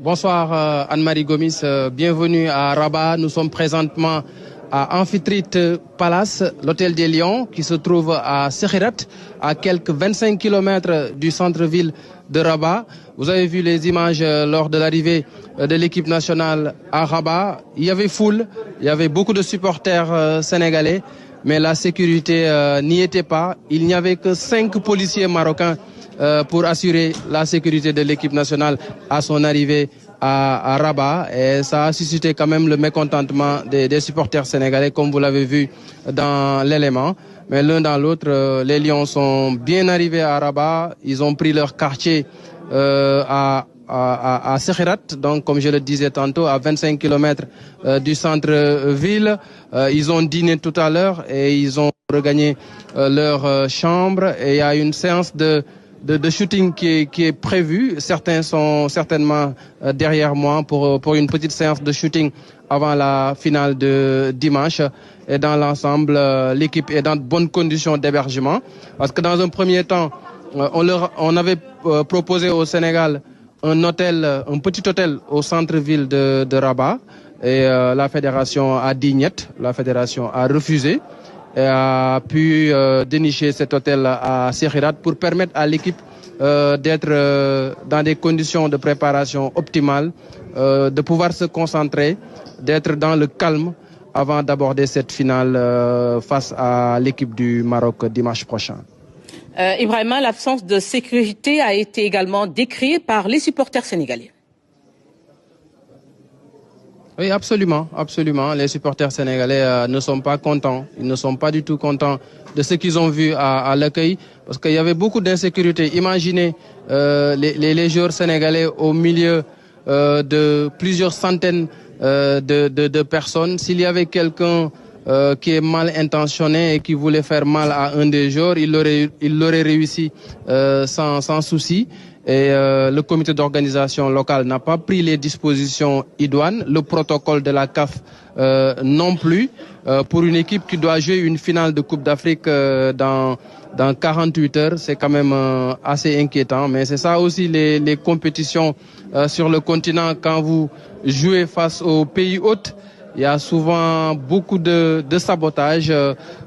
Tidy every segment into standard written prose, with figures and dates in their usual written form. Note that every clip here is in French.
Bonsoir Anne-Marie Gomis, bienvenue à Rabat. Nous sommes présentement à Amphitrite Palace, l'hôtel des Lions, qui se trouve à Sekhirat, à quelques 25 km du centre-ville de Rabat. Vous avez vu les images lors de l'arrivée de l'équipe nationale à Rabat. Il y avait foule, il y avait beaucoup de supporters sénégalais, mais la sécurité n'y était pas. Il n'y avait que 5 policiers marocains pour assurer la sécurité de l'équipe nationale à son arrivée à Rabat, et ça a suscité quand même le mécontentement des supporters sénégalais, comme vous l'avez vu dans l'élément. Mais l'un dans l'autre, les Lions sont bien arrivés à Rabat. Ils ont pris leur quartier à Sekhirat, donc comme je le disais tantôt, à 25 km du centre-ville. Ils ont dîné tout à l'heure et ils ont regagné leur chambre, et il y a une séance de shooting qui est prévu. Certains sont certainement derrière moi pour une petite séance de shooting avant la finale de dimanche. Et dans l'ensemble, l'équipe est dans de bonnes conditions d'hébergement. Parce que dans un premier temps, on avait proposé au Sénégal un petit hôtel au centre-ville de Rabat. Et la fédération a dit niet, la fédération a refusé. Et a pu dénicher cet hôtel à Sekhirat pour permettre à l'équipe d'être dans des conditions de préparation optimales, de pouvoir se concentrer, d'être dans le calme avant d'aborder cette finale face à l'équipe du Maroc dimanche prochain. Ibrahima, l'absence de sécurité a été également décrite par les supporters sénégalais. Oui, absolument, absolument. Les supporters sénégalais ne sont pas contents. Ils ne sont pas du tout contents de ce qu'ils ont vu à l'accueil, parce qu'il y avait beaucoup d'insécurité. Imaginez les joueurs sénégalais au milieu de plusieurs centaines de personnes. S'il y avait quelqu'un qui est mal intentionné et qui voulait faire mal à un des joueurs, il l'aurait réussi sans souci. Et le comité d'organisation locale n'a pas pris les dispositions idoines, le protocole de la CAF non plus, pour une équipe qui doit jouer une finale de Coupe d'Afrique dans 48 heures. C'est quand même assez inquiétant, mais c'est ça aussi les compétitions sur le continent. Quand vous jouez face aux pays hôtes, il y a souvent beaucoup de sabotage,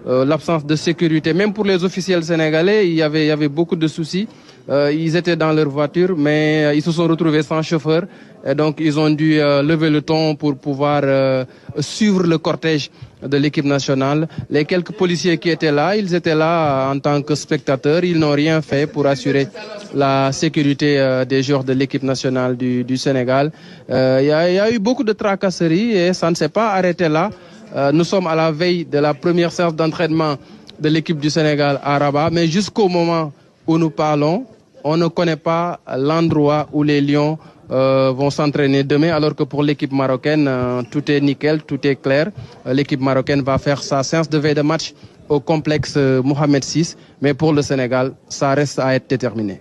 l'absence de sécurité. Même pour les officiels sénégalais, il y avait beaucoup de soucis. Ils étaient dans leur voiture, mais ils se sont retrouvés sans chauffeur. Et donc, ils ont dû lever le ton pour pouvoir suivre le cortège de l'équipe nationale. Les quelques policiers qui étaient là, ils étaient là en tant que spectateurs. Ils n'ont rien fait pour assurer la sécurité des joueurs de l'équipe nationale du Sénégal. Il y a eu beaucoup de tracasseries et ça ne s'est pas arrêté là. Nous sommes à la veille de la première séance d'entraînement de l'équipe du Sénégal à Rabat, mais jusqu'au moment où nous parlons, on ne connaît pas l'endroit où les Lions vont s'entraîner demain, alors que pour l'équipe marocaine, tout est nickel, tout est clair. L'équipe marocaine va faire sa séance de veille de match au complexe Mohamed VI, mais pour le Sénégal, ça reste à être déterminé.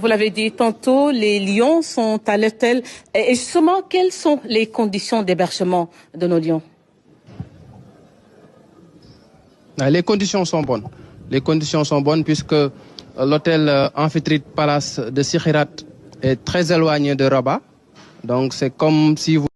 Vous l'avez dit tantôt, les Lions sont à l'hôtel. Et justement, quelles sont les conditions d'hébergement de nos Lions? Les conditions sont bonnes. Les conditions sont bonnes puisque l'hôtel Amphitrite Palace de Sekhirat est très éloigné de Rabat. Donc c'est comme si vous